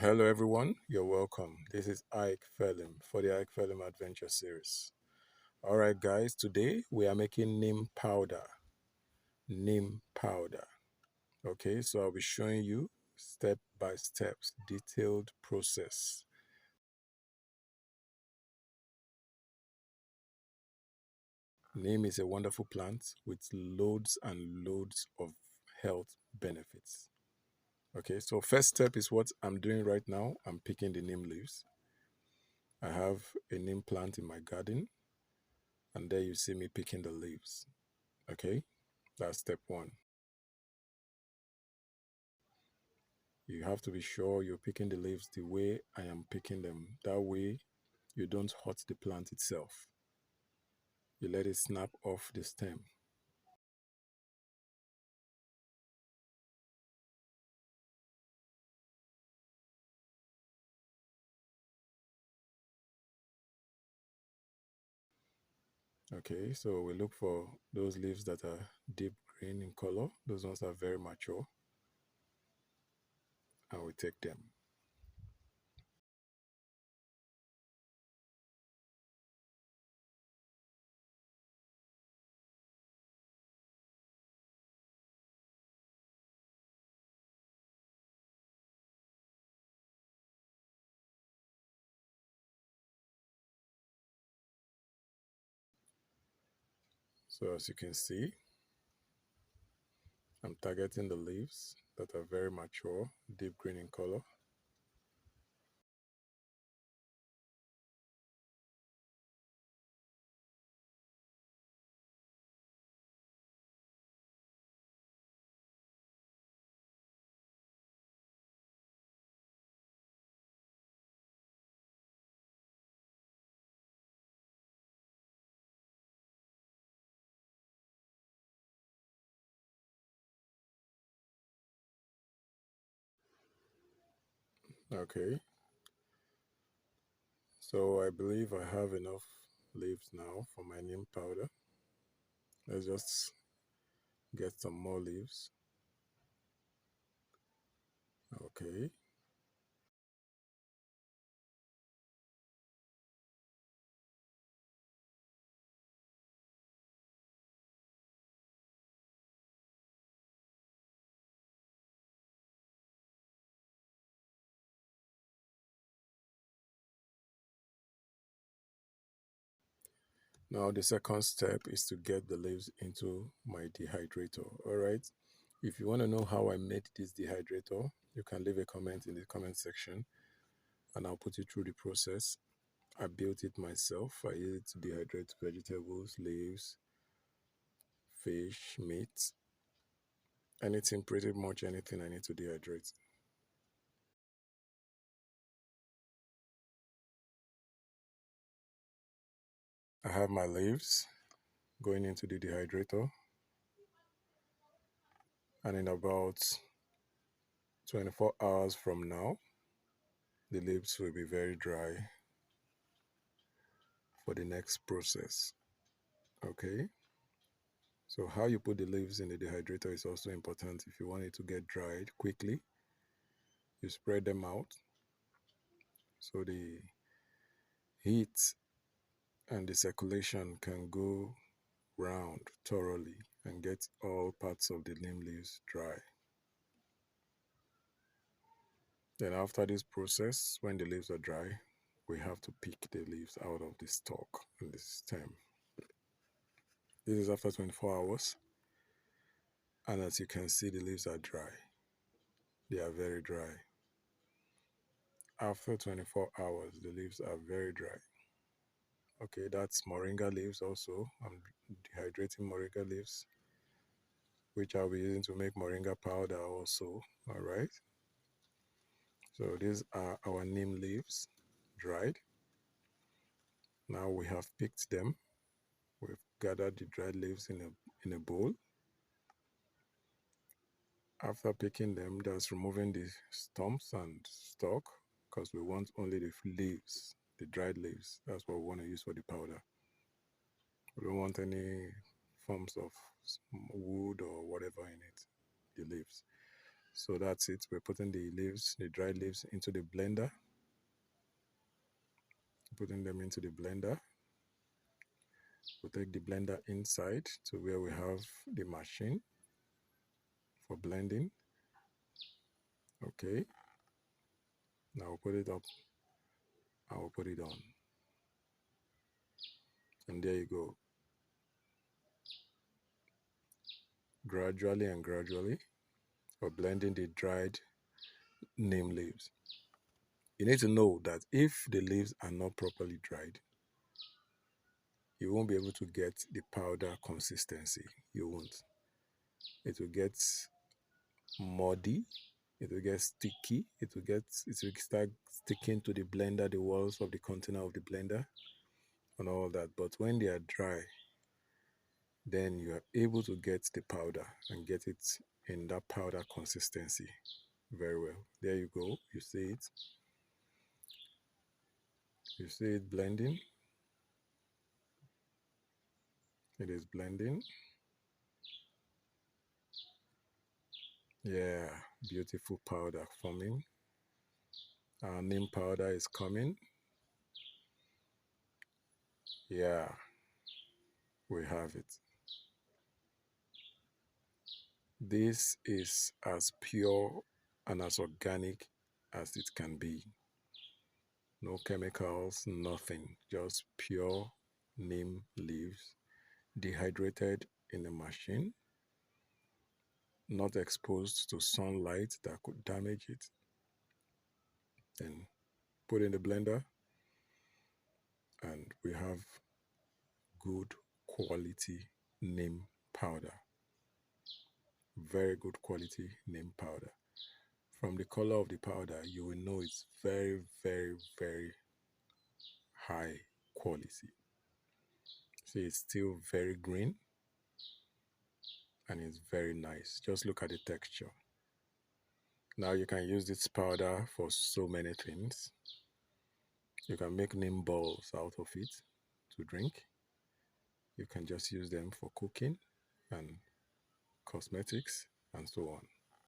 Hello, everyone. You're welcome. This is Ike Felim for the Ike Felim Adventure Series. All right, guys, today we are making neem powder. Neem powder. Okay, so I'll be showing you step by step, detailed process. Neem is a wonderful plant with loads and loads of health benefits. Okay, so first step is what I'm doing right now. I'm picking the neem leaves. I have a neem plant in my garden, and there you see me picking the leaves. Okay, that's step one. You have to be sure you're picking the leaves the way I am picking them. That way, you don't hurt the plant itself. You let it snap off the stem. Okay, so we look for those leaves that are deep green in color. Those ones are very mature, and we take them. So as you can see, I'm targeting the leaves that are very mature, deep green in color. Okay, so I believe I have enough leaves now for my neem powder. Let's just get some more leaves. Okay. Now the second step is to get the leaves into my dehydrator. All right. If you want to know how I made this dehydrator, you can leave a comment in the comment section and I'll put you through the process. I built it myself. I use it to dehydrate vegetables, leaves, fish, meat, anything, pretty much anything I need to dehydrate. I have my leaves going into the dehydrator, and in about 24 hours from now, the leaves will be very dry for the next process. Okay, so how you put the leaves in the dehydrator is also important. If you want it to get dried quickly, you spread them out so the heat and the circulation can go round thoroughly and get all parts of the neem leaves dry. Then after this process, when the leaves are dry, we have to pick the leaves out of the stalk and the stem. This is after 24 hours, and as you can see, the leaves are dry. They are very dry. After 24 hours, the leaves are very dry. Okay, that's moringa leaves also. I'm dehydrating moringa leaves, which I'll be using to make moringa powder also. All right. So these are our neem leaves, dried. Now we have picked them. We've gathered the dried leaves in a bowl. After picking them, that's removing the stumps and stalk because we want only the leaves, the dried leaves. That's what we want to use for the powder. We don't want any forms of wood or whatever in it, the leaves. So that's it. We're putting the leaves, the dried leaves, into the blender. Putting them into the blender. We'll take the blender inside to where we have the machine for blending. Okay. Now we'll put it up. I will put it on. And there you go. Gradually and gradually, we're blending the dried neem leaves. You need to know that if the leaves are not properly dried, you won't be able to get the powder consistency. You won't. It will get muddy. It will get sticky. It will start sticking to the blender, the walls of the container of the blender, and all that. But when they are dry, then you are able to get the powder and get it in that powder consistency very well. There you go. You see it. You see it blending. It is blending. Yeah, beautiful powder forming. Our neem powder is coming. Yeah, we have it. This is as pure and as organic as it can be. No chemicals, nothing. Just pure neem leaves, dehydrated in a machine, not exposed to sunlight that could damage it. Then put in the blender, and we have good quality neem powder. Very good quality neem powder. From the color of the powder, you will know it's very, very, very high quality. See, it's still very green and it's very nice. Just look at the texture. Now you can use this powder for so many things. You can make neem balls out of it to drink. You can just use them for cooking and cosmetics and so on.